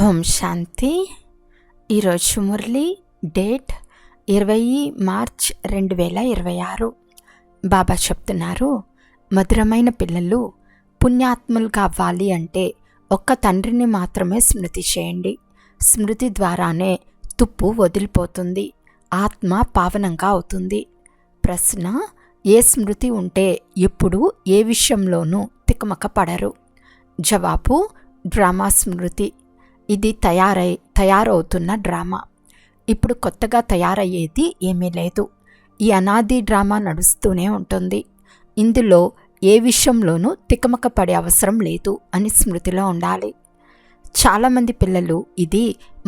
ఓం శాంతి. ఈరోజు Murali date 20 March 2026. బాబా చెప్తున్నారు, మధురమైన పిల్లలు, పుణ్యాత్ములుగా అవ్వాలి అంటే ఒక్క తండ్రిని మాత్రమే స్మృతి చేయండి. స్మృతి ద్వారానే తుప్పు వదిలిపోతుంది, ఆత్మ పావనంగా అవుతుంది. ప్రశ్న: ఏ స్మృతి ఉంటే ఎప్పుడు ఏ విషయంలోనూ తికమక పడరు? జవాబు: డ్రామా స్మృతి. ఇది తయారవుతున్న డ్రామా. ఇప్పుడు కొత్తగా తయారయ్యేది ఏమీ లేదు. ఈ అనాది డ్రామా నడుస్తూనే ఉంటుంది. ఇందులో ఏ విషయంలోనూ తికమక పడే అవసరం లేదు అని స్మృతిలో ఉండాలి. చాలామంది పిల్లలు ఇది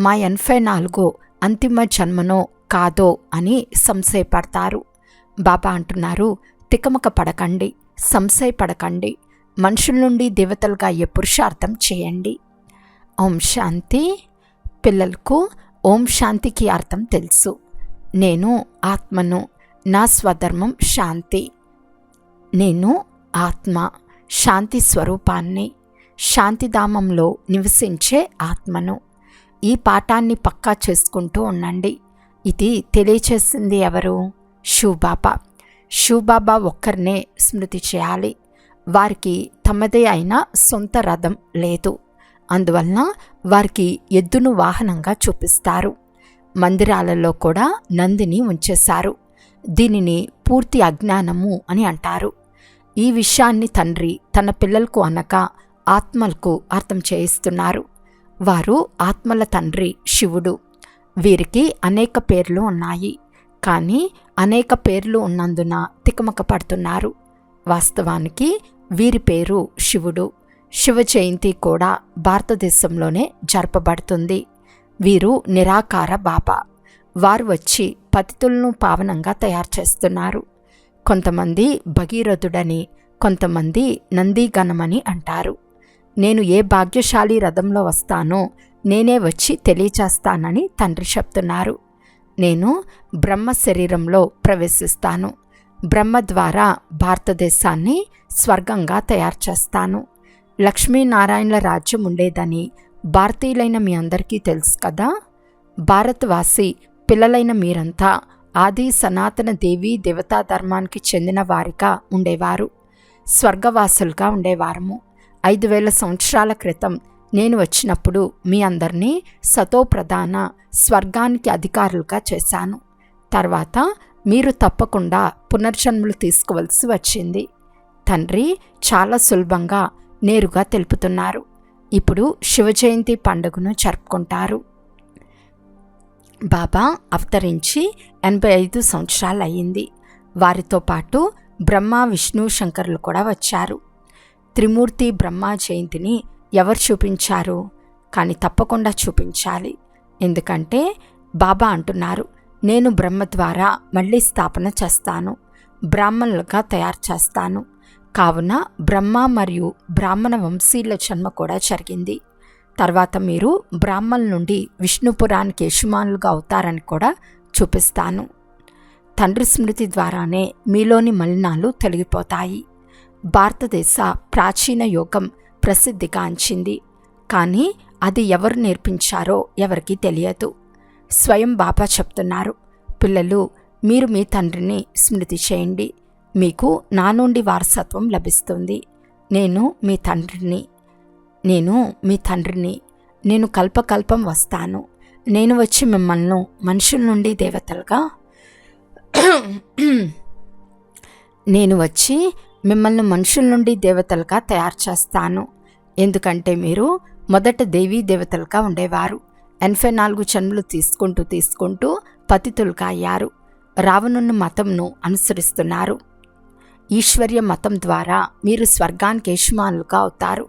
మా 84వ అంతిమ జన్మనో కాదో అని సంశయపడతారు. బాబా అంటున్నారు, తికమక పడకండి, సంశయపడకండి. మనుషుల నుండి దేవతలుగా అయ్యే పురుషార్థం చేయండి. ఓం శాంతి. పిల్లలకు ఓం శాంతికి అర్థం తెలుసు. నేను ఆత్మను, నా స్వధర్మం శాంతి. నేను ఆత్మ, శాంతి స్వరూపాన్ని, శాంతిధామంలో నివసించే ఆత్మను. ఈ పాఠాన్ని పక్కా చేసుకుంటూ ఉండండి. ఇది తెలియచేసింది ఎవరు? శివబాబా. శివబాబా ఒక్కరినే స్మృతి చేయాలి. వారికి తమదే అయిన సొంత రథం లేదు. అందువలన వారికి ఎద్దును వాహనంగా చూపిస్తారు. మందిరాలలో కూడా నందిని ఉంచేశారు. దీనిని పూర్తి అజ్ఞానము అని అంటారు. ఈ విషయాన్ని తండ్రి తన పిల్లలకు అనక ఆత్మలకు అర్థం చేయిస్తున్నారు. వారు ఆత్మల తండ్రి శివుడు. వీరికి అనేక పేర్లు ఉన్నాయి, కానీ అనేక పేర్లు ఉన్నందున తికమక పడుతున్నారు. వాస్తవానికి వీరి పేరు శివుడు. శివ జయంతి కూడా భారతదేశంలోనే జరపబడుతుంది. వీరు నిరాకార బాబా. వారు వచ్చి పతితులను పావనంగా తయారు చేస్తున్నారు. కొంతమంది భగీరథుడని, కొంతమంది నందీగణమని అంటారు. నేను ఏ భాగ్యశాలి రథంలో వస్తానో నేనే వచ్చి తెలియచేస్తానని తండ్రి చెప్తున్నారు. నేను బ్రహ్మ శరీరంలో ప్రవేశిస్తాను. బ్రహ్మ ద్వారా భారతదేశాన్ని స్వర్గంగా తయారు చేస్తాను. లక్ష్మీనారాయణల రాజ్యం ఉండేదని భారతీయులైన మీ అందరికీ తెలుసు కదా. భారతవాసి పిల్లలైన మీరంతా ఆది సనాతన దేవీ దేవతా ధర్మానికి చెందిన వారిగా ఉండేవారు. స్వర్గవాసులుగా ఉండేవారము. 5000 సంవత్సరాల క్రితం నేను వచ్చినప్పుడు మీ అందరినీ సతోప్రధాన స్వర్గానికి అధికారులుగా చేశాను. తర్వాత మీరు తప్పకుండా పునర్జన్మలు తీసుకోవలసి వచ్చింది. తండ్రి చాలా సులభంగా నేరుగా తెలుపుతున్నారు. ఇప్పుడు శివజయంతి పండుగను జరుపుకుంటారు. బాబా అవతరించి 85 సంవత్సరాలు అయ్యింది. వారితో పాటు బ్రహ్మ, విష్ణు, శంకరులు కూడా వచ్చారు. త్రిమూర్తి బ్రహ్మ జయంతిని ఎవరు చూపించారు? కానీ తప్పకుండా చూపించాలి. ఎందుకంటే బాబా అంటున్నారు, నేను బ్రహ్మ ద్వారా మళ్ళీ స్థాపన చేస్తాను, బ్రాహ్మణులుగా తయారు చేస్తాను. కావున బ్రహ్మ మరియు బ్రాహ్మణ వంశీయుల జన్మ కూడా జరిగింది. తర్వాత మీరు బ్రాహ్మణుల నుండి విష్ణుపురానికి యజమానులుగా అవుతారని కూడా చూపిస్తాను. తండ్రి స్మృతి ద్వారానే మీలోని మలినాలు తొలగిపోతాయి. భారతదేశ ప్రాచీన యోగం ప్రసిద్ధిగాంచింది, కానీ అది ఎవరు నేర్పించారో ఎవరికీ తెలియదు. స్వయం బాబా చెప్తున్నారు, పిల్లలు మీరు మీ తండ్రిని స్మృతి చేయండి, మీకు నా నుండి వారసత్వం లభిస్తుంది. నేను మీ తండ్రిని, నేను కల్పకల్పం వస్తాను. నేను వచ్చి మిమ్మల్ని మనుషుల నుండి దేవతలుగా తయారు చేస్తాను. ఎందుకంటే మీరు మొదట దేవీ దేవతలుగా ఉండేవారు. 84 జన్మలు తీసుకుంటూ పతితులుగా అయ్యారు. రావణుని మతంను అనుసరిస్తున్నారు. ఈశ్వర్య మతం ద్వారా మీరు స్వర్గానికి యజమానులుగా అవుతారు.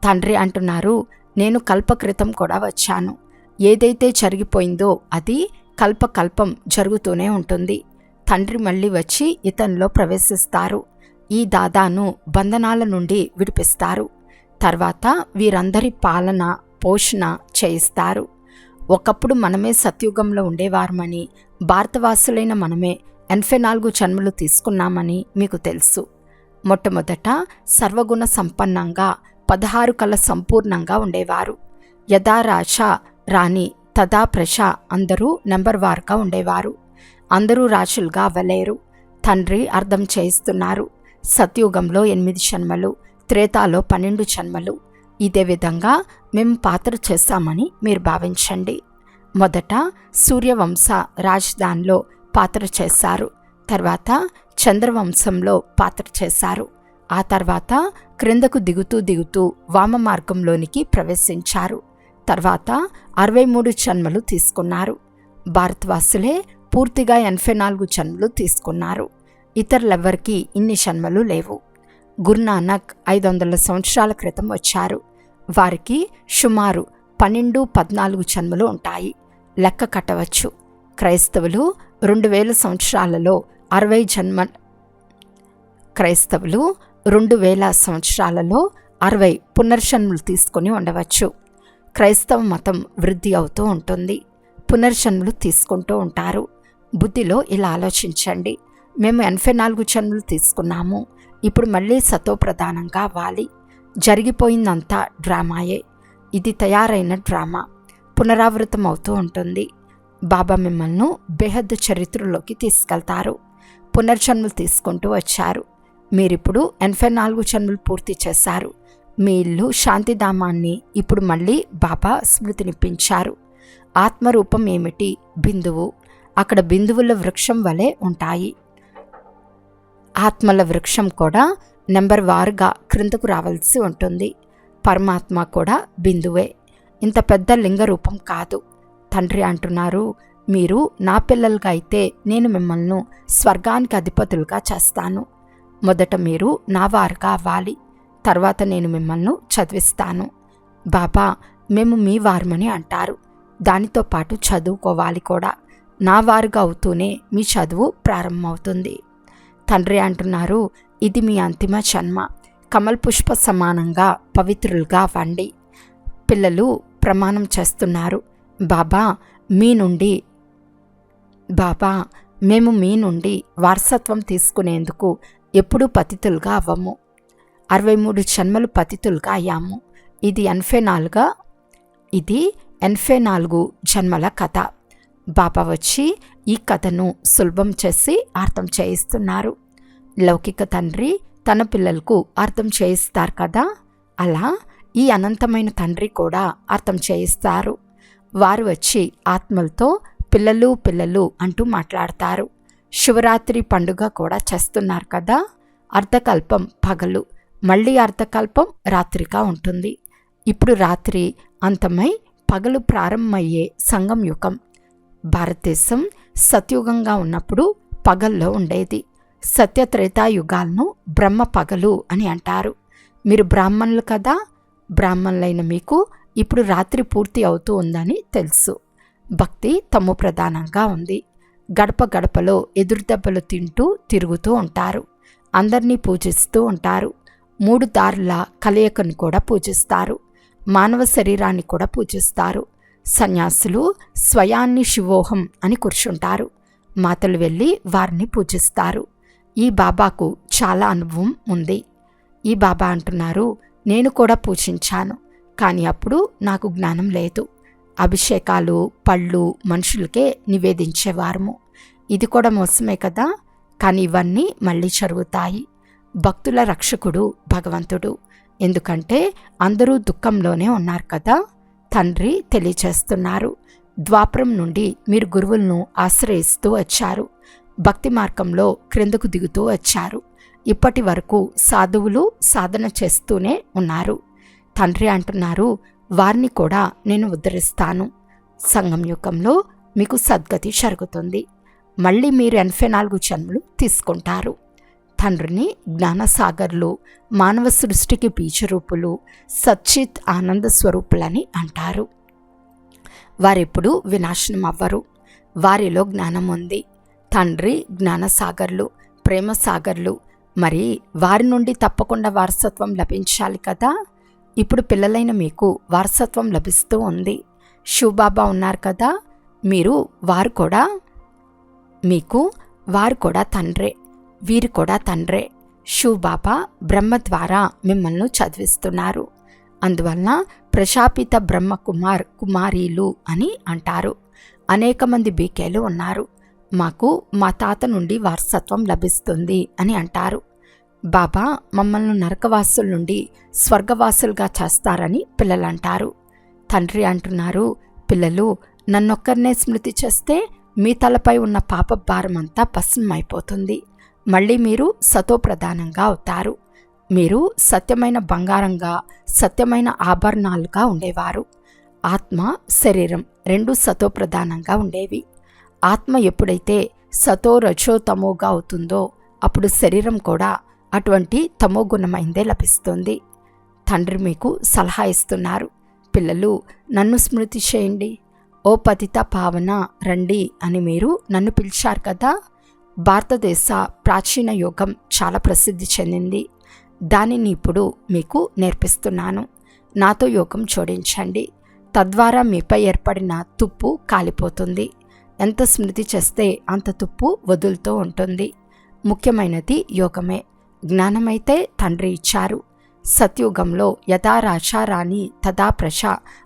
తండ్రి అంటున్నారు, నేను కల్పకృతం కూడా వచ్చాను. ఏదైతే జరిగిపోయిందో అది కల్పకల్పం జరుగుతూనే ఉంటుంది. తండ్రి మళ్ళీ వచ్చి ఇతనిలో ప్రవేశిస్తారు. ఈ దాదాను బంధనాల నుండి విడిపిస్తారు. తర్వాత వీరందరి పాలన పోషణ చేయిస్తారు. ఒకప్పుడు మనమే సత్యుగంలో ఉండేవారమని, భారతవాసులైన మనమే 84 జన్మలు తీసుకున్నామని మీకు తెలుసు. మొట్టమొదట సర్వగుణ సంపన్నంగా 16 కళ సంపూర్ణంగా ఉండేవారు. యథా రాశ రాణి తదా ప్రశ అందరూ నెంబర్ వారుగా ఉండేవారు. అందరూ రాశులుగా అవ్వలేరు. తండ్రి అర్థం చేయిస్తున్నారు. సత్యుగంలో 8 జన్మలు, త్రేతాలో 12 జన్మలు. ఇదే విధంగా మేము పాత్ర చేస్తామని మీరు భావించండి. మొదట సూర్యవంశ రాజధానిలో పాత్ర చేశారు. తర్వాత చంద్రవంశంలో పాత్ర చేశారు. ఆ తర్వాత క్రిందకు దిగుతూ వామ మార్గంలోనికి ప్రవేశించారు. తర్వాత 63 జన్మలు తీసుకున్నారు. భారతవాసులే పూర్తిగా 84 జన్మలు తీసుకున్నారు. ఇతరులెవ్వరికీ ఇన్ని జన్మలు లేవు. గురునానక్ 500 సంవత్సరాల క్రితం వచ్చారు. వారికి సుమారు 12-14 జన్మలు ఉంటాయి. లెక్క కట్టవచ్చు. క్రైస్తవులు 2000 సంవత్సరాలలో 60 జన్మ క్రైస్తవులు 2000 సంవత్సరాలలో 60 పునర్జన్మలు తీసుకొని ఉండవచ్చు. క్రైస్తవ మతం వృద్ధి అవుతూ ఉంటుంది. పునర్జన్మలు తీసుకుంటూ ఉంటారు. బుద్ధిలో ఇలా ఆలోచించండి. మేము 84 జన్మలు తీసుకున్నాము. ఇప్పుడు మళ్ళీ సతోప్రధానంగా అవ్వాలి. జరిగిపోయిందంతా డ్రామాయే. ఇది తయారైన డ్రామా పునరావృతం అవుతూ ఉంటుంది. బాబా మిమ్మల్ని బేహద్దు చరిత్రలోకి తీసుకెళ్తారు. పునర్జన్మలు తీసుకుంటూ వచ్చారు. మీరిప్పుడు 84 జన్మలు పూర్తి చేశారు. మీ ఇల్లు శాంతిధామాన్ని ఇప్పుడు మళ్ళీ బాబా స్మృతినిపించారు. ఆత్మరూపం ఏమిటి? బిందువు. అక్కడ బిందువుల వృక్షం వలె ఉంటాయి. ఆత్మల వృక్షం కూడా నెంబర్ వారుగా క్రిందకు రావాల్సి ఉంటుంది. పరమాత్మ కూడా బిందువే. ఇంత పెద్ద లింగ రూపం కాదు. తండ్రి అంటున్నారు, మీరు నా పిల్లలుగా అయితే నేను మిమ్మల్ని స్వర్గానికి అధిపతులుగా చేస్తాను. మొదట మీరు నా వారుగా అవ్వాలి. తర్వాత నేను మిమ్మల్ని చదివిస్తాను. బాబా మేము మీ వారమని అంటారు. దానితో పాటు చదువుకోవాలి కూడా. నా వారుగా అవుతూనే మీ చదువు ప్రారంభమవుతుంది. తండ్రి అంటున్నారు, ఇది మీ అంతిమ జన్మ. కమల్ పుష్ప సమానంగా పవిత్రులుగా అవ్వండి. పిల్లలు ప్రమాణం చేస్తున్నారు, బాబా మేము మీ నుండి వారసత్వం తీసుకునేందుకు ఎప్పుడూ పతితులుగా అవ్వము. 63 జన్మలు పతితులుగా అయ్యాము. ఇది 84 జన్మల కథ. బాబా వచ్చి ఈ కథను సులభం చేసి అర్థం చేయిస్తున్నారు. లౌకిక తండ్రి తన పిల్లలకు అర్థం చేయిస్తారు కదా, అలా ఈ అనంతమైన తండ్రి కూడా అర్థం చేయిస్తారు. వారు వచ్చి ఆత్మలతో పిల్లలు పిల్లలు అంటూ మాట్లాడతారు. శివరాత్రి పండుగ కూడా చేస్తున్నారు కదా. అర్ధకల్పం పగలు, మళ్ళీ అర్ధకల్పం రాత్రిగా ఉంటుంది. ఇప్పుడు రాత్రి అంతమై పగలు ప్రారంభమయ్యే సంగం యుగం. భారతదేశం సత్యుగంగా ఉన్నప్పుడు పగల్లో ఉండేది. సత్యత్రేతాయుగాలను బ్రహ్మ పగలు అని అంటారు. మీరు బ్రాహ్మణులు కదా. బ్రాహ్మణులైన మీకు ఇప్పుడు రాత్రి పూర్తి అవుతూ ఉందని తెలుసు. భక్తి తమో ప్రధానంగా ఉంది. గడప గడపలో ఎదురుదెబ్బలు తింటూ తిరుగుతూ ఉంటారు. అందరినీ పూజిస్తూ ఉంటారు. 3 దారుల కలయికను కూడా పూజిస్తారు. మానవ శరీరాన్ని కూడా పూజిస్తారు. సన్యాసులు స్వయాన్ని శివోహం అని కూర్చుంటారు. మాతలు వెళ్ళి వారిని పూజిస్తారు. ఈ బాబాకు చాలా అనుభవం ఉంది. ఈ బాబా అంటున్నారు, నేను కూడా పూజించాను, కానీ అప్పుడు నాకు జ్ఞానం లేదు. అభిషేకాలు పళ్ళు మనుషులకే నివేదించేవారము. ఇది కూడా మోసమే కదా. కానీ ఇవన్నీ మళ్ళీ జరుగుతాయి. భక్తుల రక్షకుడు భగవంతుడు. ఎందుకంటే అందరూ దుఃఖంలోనే ఉన్నారు కదా. తండ్రి తెలియచేస్తున్నారు, ద్వాపరం నుండి మీరు గురువులను ఆశ్రయిస్తూ వచ్చారు. భక్తి మార్గంలో క్రిందకు దిగుతూ వచ్చారు. ఇప్పటి వరకు సాధువులు సాధన చేస్తూనే ఉన్నారు. తండ్రి అంటున్నారు, వారిని కూడా నేను ఉద్ధరిస్తాను. సంగం యుగంలో మీకు సద్గతి జరుగుతుంది. మళ్ళీ మీరు 84 జన్మలు తీసుకుంటారు. తండ్రిని జ్ఞానసాగర్లు, మానవ సృష్టికి బీజరూపులు, సచ్చిత్ ఆనంద స్వరూపులని అంటారు. వారెప్పుడు వినాశనం అవ్వరు. వారిలో జ్ఞానం ఉంది. తండ్రి జ్ఞానసాగర్లు, ప్రేమ సాగర్లు. మరి వారి నుండి తప్పకుండా వారసత్వం లభించాలి కదా. ఇప్పుడు పిల్లలైన మీకు వారసత్వం లభిస్తూ ఉంది. శివబాబా ఉన్నారు కదా. వారు కూడా తండ్రే, వీరు కూడా తండ్రే. శివబాబా బ్రహ్మ ద్వారా మిమ్మల్ని చదివిస్తున్నారు. అందువలన ప్రజాపిత బ్రహ్మకుమార్ కుమారీలు అని అంటారు. అనేక మంది బీకేలు ఉన్నారు. మాకు మా తాత నుండి వారసత్వం లభిస్తుంది అని అంటారు. బాబా మమ్మల్ని నరకవాసుల నుండి స్వర్గవాసులుగా చేస్తారని పిల్లలు అంటారు. తండ్రి అంటున్నారు, పిల్లలు నన్నొక్కరినే స్మృతి చేస్తే మీ తలపై ఉన్న పాప భారమంతా భస్మమైపోతుంది. మళ్ళీ మీరు సతోప్రధానంగా అవుతారు. మీరు సత్యమైన బంగారంగా, సత్యమైన ఆభరణాలుగా ఉండేవారు. ఆత్మ, శరీరం రెండు సతోప్రధానంగా ఉండేవి. ఆత్మ ఎప్పుడైతే సతో రజో తమోగా అవుతుందో అప్పుడు శరీరం కూడా అటువంటి తమోగుణమైందే లభిస్తుంది. తండ్రి మీకు సలహా ఇస్తున్నారు, పిల్లలు నన్ను స్మృతి చేయండి. ఓ పతిత పావన రండి అని మీరు నన్ను పిలిచారు కదా. భారతదేశ ప్రాచీన యోగం చాలా ప్రసిద్ధి చెందింది. దానిని ఇప్పుడు మీకు నేర్పిస్తున్నాను. నాతో యోగం జోడించండి. తద్వారా మీపై ఏర్పడిన తుప్పు కాలిపోతుంది. ఎంత స్మృతి చేస్తే అంత తుప్పు వదులుతూ ఉంటుంది. ముఖ్యమైనది యోగమే. జ్ఞానమైతే తండ్రి ఇచ్చారు. సత్యుగంలో యథా రాజా రాణి తదా ప్రజ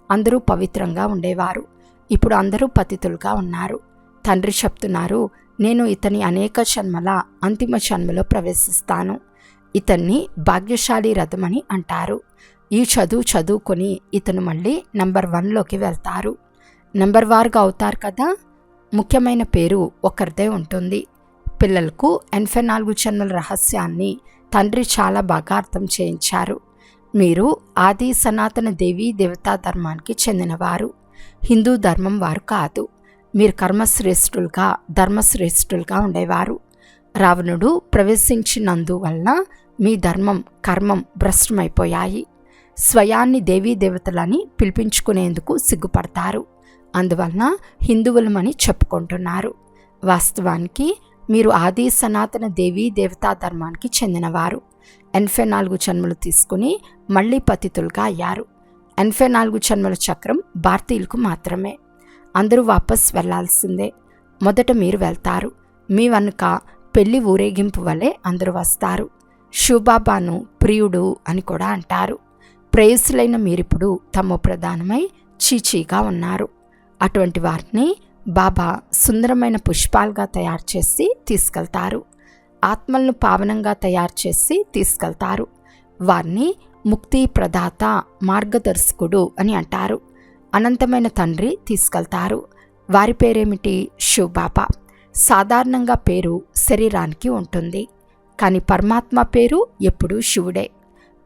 అందరూ పవిత్రంగా ఉండేవారు. ఇప్పుడు అందరూ పతితులుగా ఉన్నారు. తండ్రి చెప్తున్నారు, నేను ఇతని అనేక జన్మల అంతిమ జన్మలో ప్రవేశిస్తాను. ఇతన్ని భాగ్యశాలి రథమని అంటారు. ఈ చదువుకొని ఇతను మళ్ళీ నంబర్ 1లోకి వెళ్తారు. నంబర్ వారుగా అవుతారు కదా. ముఖ్యమైన పేరు ఒకరిదే ఉంటుంది. పిల్లలకు 84 జన్మల రహస్యాన్ని తండ్రి చాలా బాగా అర్థం చేయించారు. మీరు ఆది సనాతన దేవీ దేవతా ధర్మానికి చెందినవారు. హిందూ ధర్మం వారు కాదు. మీరు కర్మశ్రేష్ఠులుగా, ధర్మశ్రేష్ఠులుగా ఉండేవారు. రావణుడు ప్రవేశించినందువలన మీ ధర్మం, కర్మం భ్రష్టమైపోయాయి. స్వయాన్ని దేవీ దేవతలని పిలిపించుకునేందుకు సిగ్గుపడతారు. అందువలన హిందువులమని చెప్పుకుంటున్నారు. వాస్తవానికి మీరు ఆది సనాతన దేవీ దేవతా ధర్మానికి చెందినవారు. 84 జన్మలు తీసుకుని మళ్ళీ పతితులుగా అయ్యారు. 84 జన్మల చక్రం భారతీయులకు మాత్రమే. అందరూ వాపస్ వెళ్లాల్సిందే. మొదట మీరు వెళ్తారు. మీ వెనుక పెళ్లి ఊరేగింపు వలె అందరూ వస్తారు. శివబాబాను ప్రియుడు అని కూడా అంటారు. ప్రేయసులైన మీరిప్పుడు తమ ప్రధానమై చీచీగా ఉన్నారు. అటువంటి వారిని బాబా సుందరమైన పుష్పాలుగా తయారు చేసి తీసుకెళ్తారు. ఆత్మలను పావనంగా తయారు చేసి తీసుకెళ్తారు. వారిని ముక్తి ప్రదాత, మార్గదర్శకుడు అని అంటారు. అనంతమైన తండ్రి తీసుకెళ్తారు. వారి పేరేమిటి? శివబాబా. సాధారణంగా పేరు శరీరానికి ఉంటుంది, కానీ పరమాత్మ పేరు ఎప్పుడూ శివుడే.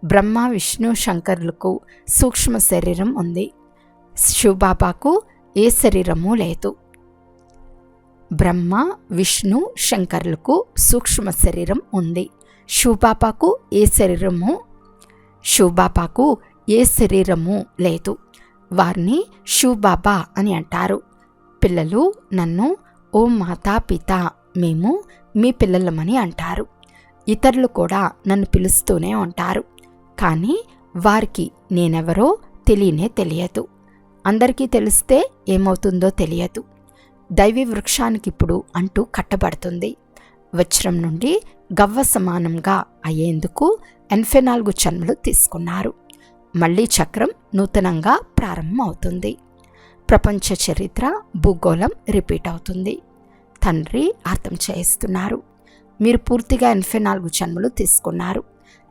బ్రహ్మ, విష్ణు, శంకరులకు సూక్ష్మ శరీరం ఉంది. శివబాబాకు ఏ శరీరము లేదు. బ్రహ్మ, విష్ణు, శంకరులకు సూక్ష్మ శరీరం ఉంది. శివబాబాకు ఏ శరీరము లేదు. వారిని శివబాబా అని అంటారు. పిల్లలు నన్ను ఓ మాతా పిత, మేము మీ పిల్లలమని అంటారు. ఇతరులు కూడా నన్ను పిలుస్తూనే ఉంటారు, కానీ వారికి నేనెవరో తెలియదు. అందరికీ తెలిస్తే ఏమవుతుందో తెలియదు. దైవీ వృక్షానికి ఇప్పుడు అంటూ కట్టబడుతుంది. వజ్రం నుండి గవ్వ సమానంగా అయ్యేందుకు 84 జన్మలు తీసుకున్నారు. మళ్ళీ చక్రం నూతనంగా ప్రారంభం అవుతుంది. ప్రపంచ చరిత్ర, భూగోళం రిపీట్ అవుతుంది. తండ్రి అర్థం చేయిస్తున్నారు, మీరు పూర్తిగా 84 జన్మలు తీసుకున్నారు.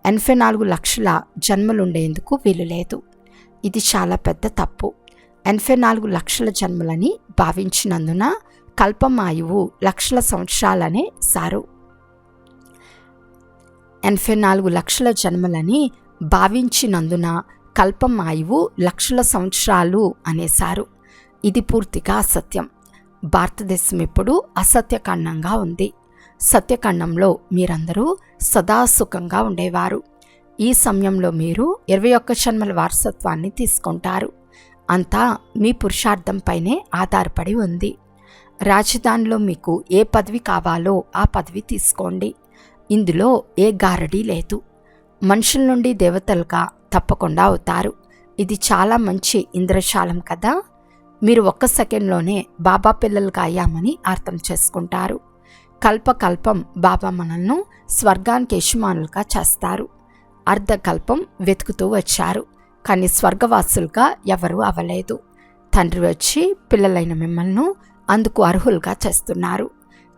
84 లక్షల జన్మలుండేందుకు వీలు లేదు. ఇది చాలా పెద్ద తప్పు. 84 లక్షల జన్మలని భావించినందున కల్పమాయువు లక్షల సంవత్సరాలనే సారు. 84 లక్షల జన్మలని భావించినందున కల్పమాయువు లక్షల సంవత్సరాలు అనేసారు. ఇది పూర్తిగా అసత్యం. భారతదేశం ఇప్పుడు అసత్యఖండంగా ఉంది. సత్యఖండంలో మీరందరూ సదా సుఖంగా ఉండేవారు. ఈ సమయంలో మీరు 21 జన్మల వారసత్వాన్ని తీసుకుంటారు. అంతా మీ పురుషార్థంపైనే ఆధారపడి ఉంది. రాజధానిలో మీకు ఏ పదవి కావాలో ఆ పదవి తీసుకోండి. ఇందులో ఏ గారడీ లేదు. మనుషుల నుండి దేవతలుగా తప్పకుండా అవుతారు. ఇది చాలా మంచి ఇంద్రజాలం కదా. మీరు 1 సెకండ్లోనే బాబా పిల్లలుగా అయ్యామని అర్థం చేసుకుంటారు. కల్పకల్పం బాబా మనల్ని స్వర్గానికి యజమానులుగా చేస్తారు. అర్ధకల్పం వెతుకుతూ వచ్చారు, కానీ స్వర్గవాసులుగా ఎవరూ అవ్వలేదు. తండ్రి వచ్చి పిల్లలైన మిమ్మల్ని అందుకు అర్హులుగా చేస్తున్నారు.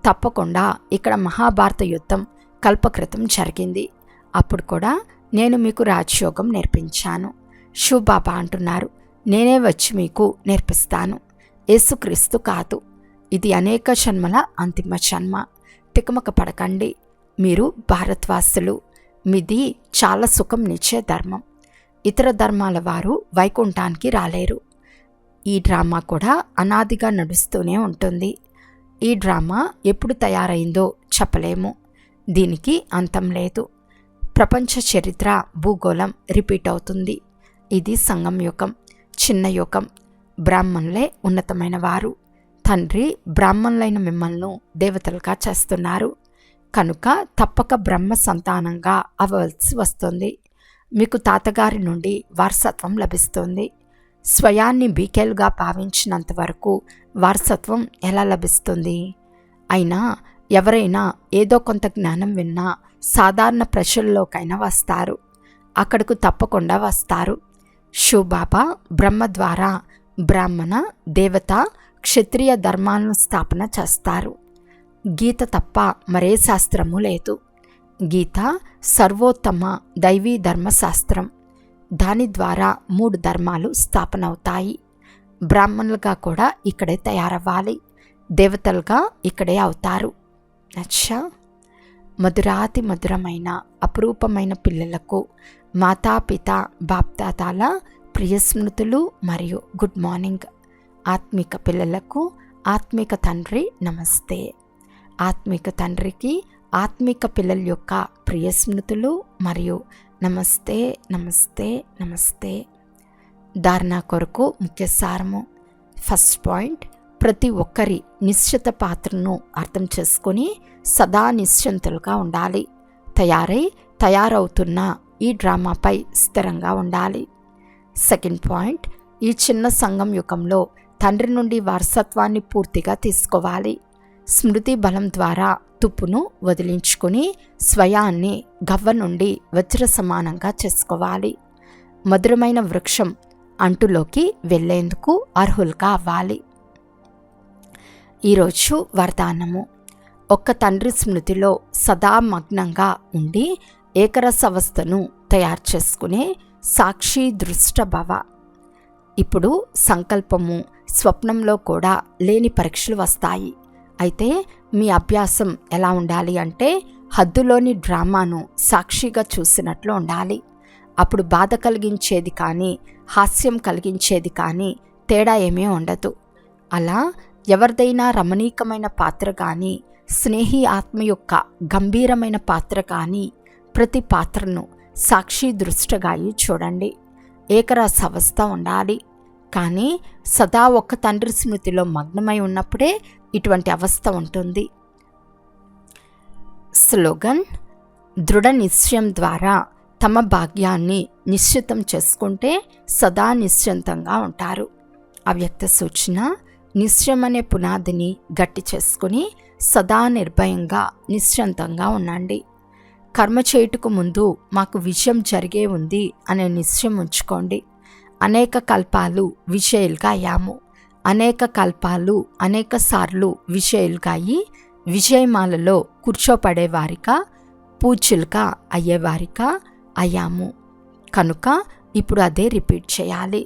తప్పకుండా ఇక్కడ మహాభారత యుద్ధం కల్పకృతం జరిగింది. అప్పుడు కూడా నేను మీకు రాజయోగం నేర్పించాను. శివబాబా అంటున్నారు, నేనే వచ్చి మీకు నేర్పిస్తాను, యేసుక్రీస్తు కాదు. ఇది అనేక జన్మల అంతిమ జన్మ. తికమక పడకండి. మీరు భారతవాసులు. మీది చాలా సుఖం నిచ్చే ధర్మం. ఇతర ధర్మాల వారు వైకుంఠానికి రాలేరు. ఈ డ్రామా కూడా అనాదిగా నడుస్తూనే ఉంటుంది. ఈ డ్రామా ఎప్పుడు తయారైందో చెప్పలేము. దీనికి అంతం లేదు. ప్రపంచ చరిత్ర భూగోళం రిపీట్ అవుతుంది. ఇది సంగం యుగం, చిన్న యుగం. బ్రాహ్మణులే ఉన్నతమైన వారు. తండ్రి బ్రాహ్మణులైన మిమ్మల్ని దేవతలుగా చేస్తున్నారు. కనుక తప్పక బ్రహ్మ సంతానంగా అవ్వవలసి వస్తుంది. మీకు తాతగారి నుండి వారసత్వం లభిస్తుంది. స్వయాన్ని బీకేలుగా భావించినంత వరకు వారసత్వం ఎలా లభిస్తుంది? అయినా ఎవరైనా ఏదో కొంత జ్ఞానం విన్నా సాధారణ ప్రజల్లోకైనా వస్తారు. అక్కడకు తప్పకుండా వస్తారు. శివబాబా బ్రహ్మ ద్వారా బ్రాహ్మణ, దేవత, క్షత్రియ ధర్మాలను స్థాపన చేస్తారు. గీత తప్ప మరే శాస్త్రము లేదు. గీత సర్వోత్తమ దైవీ ధర్మశాస్త్రం. దాని ద్వారా 3 ధర్మాలు స్థాపన అవుతాయి. బ్రాహ్మణులుగా కూడా ఇక్కడే తయారవ్వాలి. దేవతలుగా ఇక్కడే అవుతారు. అచ్చా, మధురాతి మధురమైన అపురూపమైన పిల్లలకు మాతాపిత బాప్దాదాల ప్రియ స్మృతులు మరియు గుడ్ మార్నింగ్. ఆత్మిక పిల్లలకు ఆత్మిక తండ్రి నమస్తే. ఆత్మిక తండ్రికి ఆత్మిక పిల్లల యొక్క ప్రియ స్మృతులు మరియు నమస్తే నమస్తే నమస్తే. ధారణ కొరకు ముఖ్య సారము. ఫస్ట్ పాయింట్, ప్రతి ఒక్కరి నిశ్చిత పాత్రను అర్థం చేసుకొని సదా నిశ్చింతలుగా ఉండాలి. తయారవుతున్న ఈ డ్రామాపై స్థిరంగా ఉండాలి. సెకండ్ పాయింట్, ఈ చిన్న సంఘం యుగంలో తండ్రి నుండి వారసత్వాన్ని పూర్తిగా తీసుకోవాలి. స్మృతి బలం ద్వారా తుప్పును వదిలించుకొని స్వయాన్ని గవ్వ నుండి వజ్ర సమానంగా చేసుకోవాలి. మధురమైన వృక్షం అంటులోకి వెళ్లేందుకు అర్హులుగా అవ్వాలి. ఈరోజు వరదానము. ఒక్క తండ్రి స్మృతిలో సదా మగ్నంగా ఉండి ఏకరస అవస్థను తయారు చేసుకునే సాక్షి దృష్ట భవ. ఇప్పుడు సంకల్పము, స్వప్నంలో కూడా లేని పరీక్షలు వస్తాయి. అయితే మీ అభ్యాసం ఎలా ఉండాలి అంటే హద్దులోని డ్రామాను సాక్షిగా చూసినట్లు ఉండాలి. అప్పుడు బాధ కలిగించేది కానీ హాస్యం కలిగించేది కానీ తేడా ఏమీ ఉండదు. అలా ఎవరిదైనా రమణీకమైన పాత్ర కానీ స్నేహి ఆత్మ యొక్క గంభీరమైన పాత్ర కానీ ప్రతి పాత్రను సాక్షి దృష్టగాయి చూడండి. ఏకరస అవస్థ ఉండాలి. కానీ సదా ఒక్క తండ్రి స్మృతిలో మగ్నమై ఉన్నప్పుడే ఇటువంటి అవస్థ ఉంటుంది. స్లోగన్: దృఢ నిశ్చయం ద్వారా తమ భాగ్యాన్ని నిశ్చితం చేసుకుంటే సదా నిశ్చింతంగా ఉంటారు. అవ్యక్త సూచన: నిశ్చయం అనే పునాదిని గట్టి చేసుకుని సదా నిర్భయంగా నిశ్చింతంగా ఉండండి. కర్మ చేయుటకు ముందు మాకు విజయం జరిగే ఉంది అనే నిశ్చయం ఉంచుకోండి. అనేక కల్పాలు విజయులుగా అయ్యాము. అనేక కల్పాలు అనేక సార్లు విజయులుగా అయ్యి విజయమాలలో కూర్చోపడేవారిగా పూజ్యులుగా అయ్యేవారిగా అయ్యాము. కనుక ఇప్పుడు అదే రిపీట్ చేయాలి.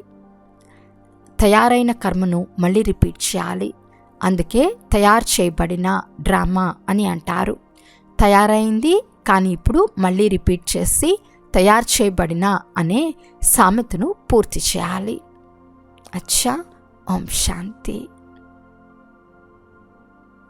తయారైన కర్మను మళ్ళీ రిపీట్ చేయాలి. అందుకే తయారు చేయబడిన డ్రామా అని అంటారు. తయారైంది కానీ ఇప్పుడు మళ్ళీ రిపీట్ చేసి తయారు చేయబడిన అనే సామెతను పూర్తి చేయాలి. అచ్చా, ఓం శాంతి.